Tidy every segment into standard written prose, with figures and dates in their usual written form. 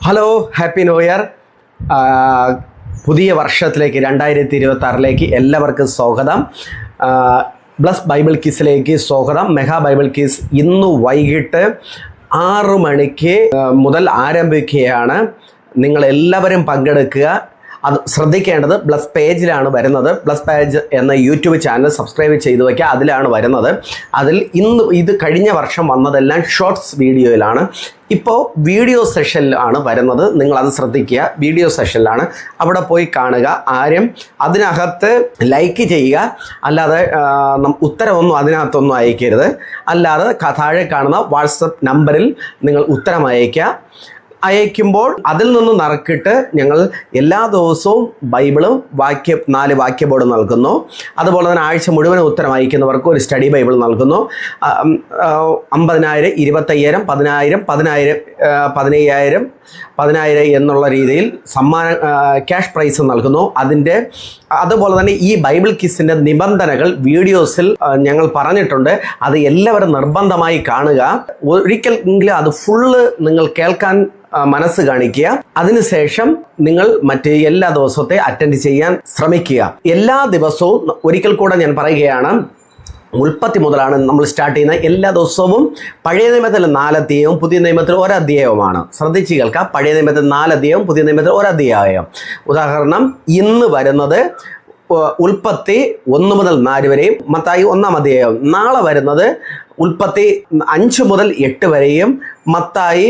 Hello, happy new year. പുതിയ വർഷത്തിലേക്ക് 2026 എല്ലാവർക്കും സ്വാഗതം. ബ്ലസ് ബൈബിൾ കിസിലേക്ക് സ്വാഗതം. മെഗാ ബൈബിൾ കിസ് ഇന്ന് വൈകിട്ട് 6 മണിക്ക് മുതൽ ആരംഭിക്കുകയാണ്. നിങ്ങളെല്ലാവരും പങ്കെടുക്കുക. അത് ശ്രദ്ധിക്കേണ്ടത് ബ്ലസ് പേജിലാണ് വരുന്നത്. ബ്ലസ് പേജ് എന്ന യൂട്യൂബ് ചാനൽ സബ്സ്ക്രൈബ് ചെയ്ത് വയ്ക്കുക. അതിലാണ് വരുന്നത്. അതിൽ ഇത് കഴിഞ്ഞ വർഷം വന്നതെല്ലാം ഷോർട്സ് വീഡിയോയിലാണ്. ഇപ്പോൾ വീഡിയോ സെഷനിലാണ് വരുന്നത്. നിങ്ങളത് ശ്രദ്ധിക്കുക. വീഡിയോ സെഷനിലാണ്, അവിടെ പോയി കാണുക. ആരും അതിനകത്ത് ലൈക്ക് ചെയ്യുക, അല്ലാതെ ഉത്തരമൊന്നും അതിനകത്തൊന്നും അയക്കരുത്. അല്ലാതെ താഴെ കാണുന്ന വാട്സപ്പ് നമ്പറിൽ നിങ്ങൾ ഉത്തരം അയക്കുമ്പോൾ അതിൽ നിന്ന് നറുക്കിട്ട് ഞങ്ങൾ എല്ലാ ദിവസവും ബൈബിളും 4 വാക്യബോർഡ് നൽകുന്നു. അതുപോലെ തന്നെ ആഴ്ച മുഴുവൻ ഉത്തരം അയക്കുന്നവർക്ക് ഒരു സ്റ്റഡി ബൈബിൾ നൽകുന്നു. 50,000, 25,000, 10,000, 15,000 എന്നുള്ള രീതിയിൽ ക്യാഷ് പ്രൈസ് നൽകുന്നു. അതുപോലെ തന്നെ ഈ ബൈബിൾ കിസിൻ്റെ നിബന്ധനകൾ വീഡിയോസിൽ ഞങ്ങൾ പറഞ്ഞിട്ടുണ്ട്. അത് എല്ലാവരും നിർബന്ധമായി കാണുക. ഒരിക്കലെങ്കിലും അത് ഫുള്ള് നിങ്ങൾ കേൾക്കാൻ മനസ്സ് കാണിക്കുക. അതിനുശേഷം നിങ്ങൾ മറ്റ് എല്ലാ ദിവസത്തെ അറ്റൻഡ് ചെയ്യാൻ ശ്രമിക്കുക. എല്ലാ ദിവസവും, ഒരിക്കൽ കൂടെ ഞാൻ പറയുകയാണ്, ഉൽപ്പത്തി മുതലാണ് നമ്മൾ സ്റ്റാർട്ട് ചെയ്യുന്ന. എല്ലാ ദിവസവും പഴയ നിയമത്തിൽ 4 അധ്യായവും പുതിയ നിയമത്തിൽ 1 അധ്യായവുമാണ്. ശ്രദ്ധിച്ച് കേൾക്കുക. പഴയ നിയമത്തിൽ 4 അധ്യായവും പുതിയ നിയമത്തിൽ 1 അധ്യായം. ഉദാഹരണം, ഇന്ന് വരുന്നത് ഉൽപ്പത്തി 1 മുതൽ 4 വരെയും മത്തായി 1-ാം അധ്യായം. നാളെ വരുന്നത് ഉൽപ്പത്തി 5 മുതൽ 8 വരെയും മത്തായി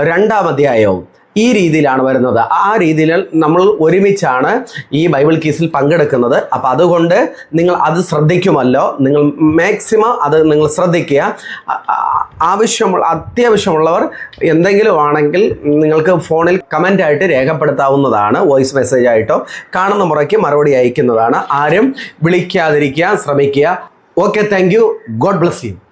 2-ാം അധ്യായവും. ഈ രീതിയിലാണ് വരുന്നത്. ആ രീതിയിൽ നമ്മൾ ഒരുമിച്ചാണ് ഈ ബൈബിൾ ക്വിസിൽ പങ്കെടുക്കുന്നത്. അപ്പം അതുകൊണ്ട് നിങ്ങൾ അത് ശ്രദ്ധിക്കുമല്ലോ. നിങ്ങൾ മാക്സിമം അത് നിങ്ങൾ ശ്രദ്ധിക്കുക. അത്യാവശ്യമുള്ളവർ എന്തെങ്കിലും ആണെങ്കിൽ നിങ്ങൾക്ക് ഫോണിൽ കമൻ്റായിട്ട് രേഖപ്പെടുത്താവുന്നതാണ്. വോയിസ് മെസ്സേജ് ആയിട്ടോ കാണുന്ന മുറയ്ക്ക് മറുപടി അയക്കുന്നതാണ്. ആരും വിളിക്കാതിരിക്കാൻ ശ്രമിക്കുക. Okay, thank you. God bless you.